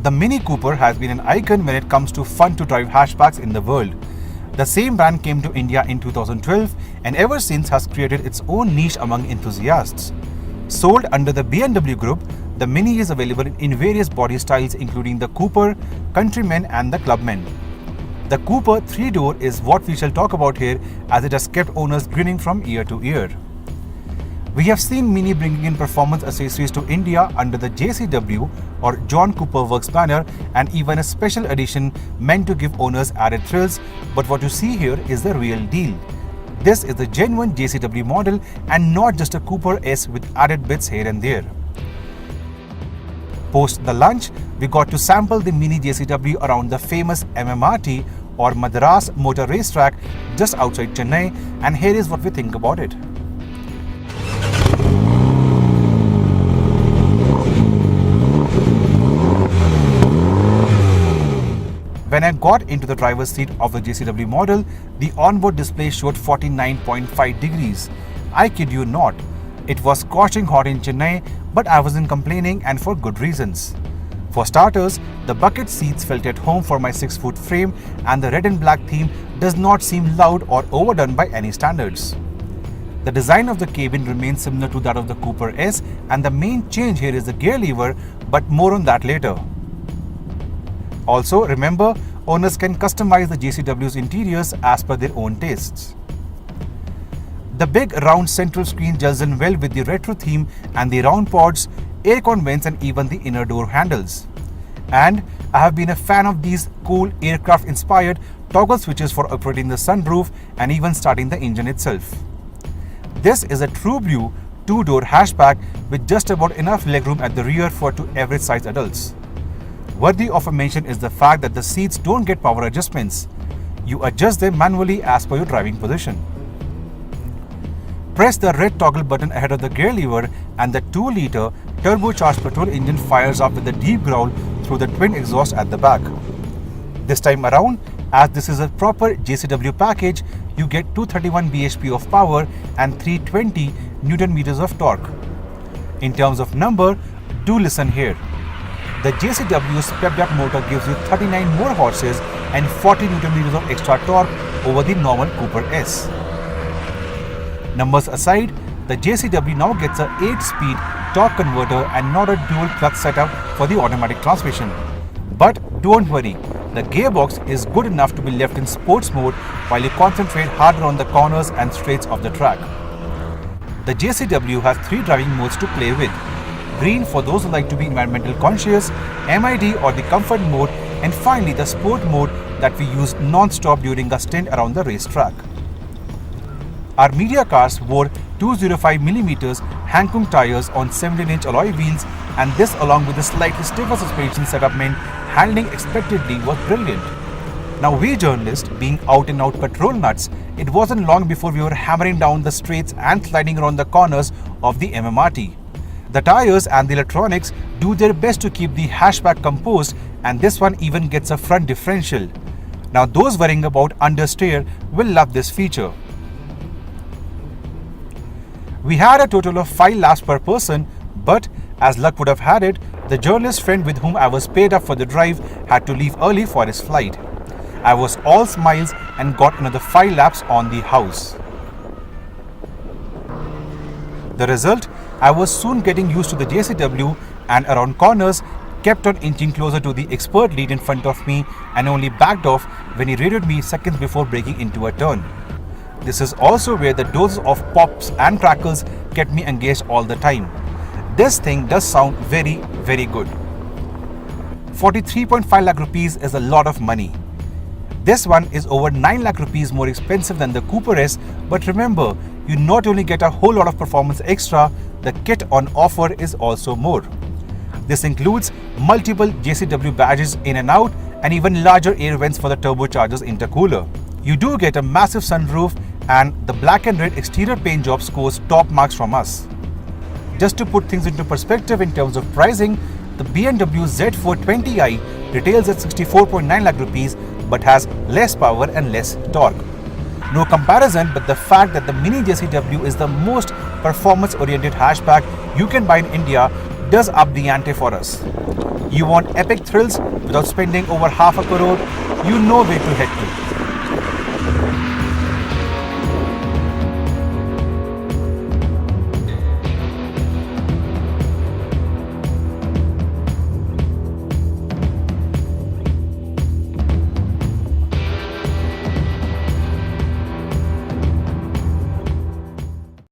The Mini Cooper has been an icon when it comes to fun-to-drive hatchbacks in the world. The same brand came to India in 2012 and ever since has created its own niche among enthusiasts. Sold under the BMW Group, the Mini is available in various body styles including the Cooper, Countryman and the Clubman. The Cooper 3-door is what we shall talk about here as it has kept owners grinning from ear to ear. We have seen Mini bringing in performance accessories to India under the JCW or John Cooper Works banner and even a special edition meant to give owners added thrills, but what you see here is the real deal. This is the genuine JCW model and not just a Cooper S with added bits here and there. Post the lunch, we got to sample the Mini JCW around the famous MMRT or Madras Motor Racetrack just outside Chennai, and here is what we think about it. When I got into the driver's seat of the JCW model, the onboard display showed 49.5 degrees. I kid you not. It was scorching hot in Chennai, but I wasn't complaining and for good reasons. For starters, the bucket seats felt at home for my 6-foot frame and the red and black theme does not seem loud or overdone by any standards. The design of the cabin remains similar to that of the Cooper S and the main change here is the gear lever, but more on that later. Also, remember, owners can customize the JCW's interiors as per their own tastes. The big round central screen gels in well with the retro theme and the round pods, aircon vents and even the inner door handles. And I have been a fan of these cool aircraft-inspired toggle switches for operating the sunroof and even starting the engine itself. This is a true blue 2-door hatchback with just about enough legroom at the rear for two average-sized adults. Worthy of a mention is the fact that the seats don't get power adjustments. You adjust them manually as per your driving position. Press the red toggle button ahead of the gear lever and the 2-liter turbocharged petrol engine fires up with a deep growl through the twin exhaust at the back. This time around, as this is a proper JCW package, you get 231 bhp of power and 320 Newton meters of torque. In terms of number, do listen here. The JCW's stepped-up motor gives you 39 more horses and 40 Newton meters of extra torque over the normal Cooper S. Numbers aside, the JCW now gets a 8-speed torque converter and not a dual clutch setup for the automatic transmission. But don't worry, the gearbox is good enough to be left in sports mode while you concentrate harder on the corners and straights of the track. The JCW has 3 driving modes to play with. Green for those who like to be environmental conscious, MID or the comfort mode, and finally the sport mode that we used non-stop during a stint around the racetrack. Our media cars wore 205mm Hankook tires on 17-inch alloy wheels, and this along with the slightly stiffer suspension setup meant handling expectedly was brilliant. Now we journalists, being out and out petrol nuts, it wasn't long before we were hammering down the straights and sliding around the corners of the MMRT. The tires and the electronics do their best to keep the hatchback composed, and this one even gets a front differential. Now those worrying about understeer will love this feature. We had a total of 5 laps per person, but as luck would have had it, the journalist friend with whom I was paired up for the drive had to leave early for his flight. I was all smiles and got another 5 laps on the house. The result, I was soon getting used to the JCW and around corners kept on inching closer to the expert lead in front of me and only backed off when he radioed me seconds before breaking into a turn. This is also where the doses of pops and crackles kept me engaged all the time. This thing does sound very, very good. 43.5 lakh rupees is a lot of money. This one is over 9 lakh rupees more expensive than the Cooper S, but remember, you not only get a whole lot of performance extra, the kit on offer is also more. This includes multiple JCW badges in and out and even larger air vents for the turbocharger's intercooler. You do get a massive sunroof and the black and red exterior paint job scores top marks from us. Just to put things into perspective in terms of pricing, the BMW Z420i retails at 64.9 lakh rupees but has less power and less torque. No comparison, but the fact that the Mini JCW is the most performance-oriented hatchback you can buy in India does up the ante for us. You want epic thrills without spending over half a crore? You know where to head to.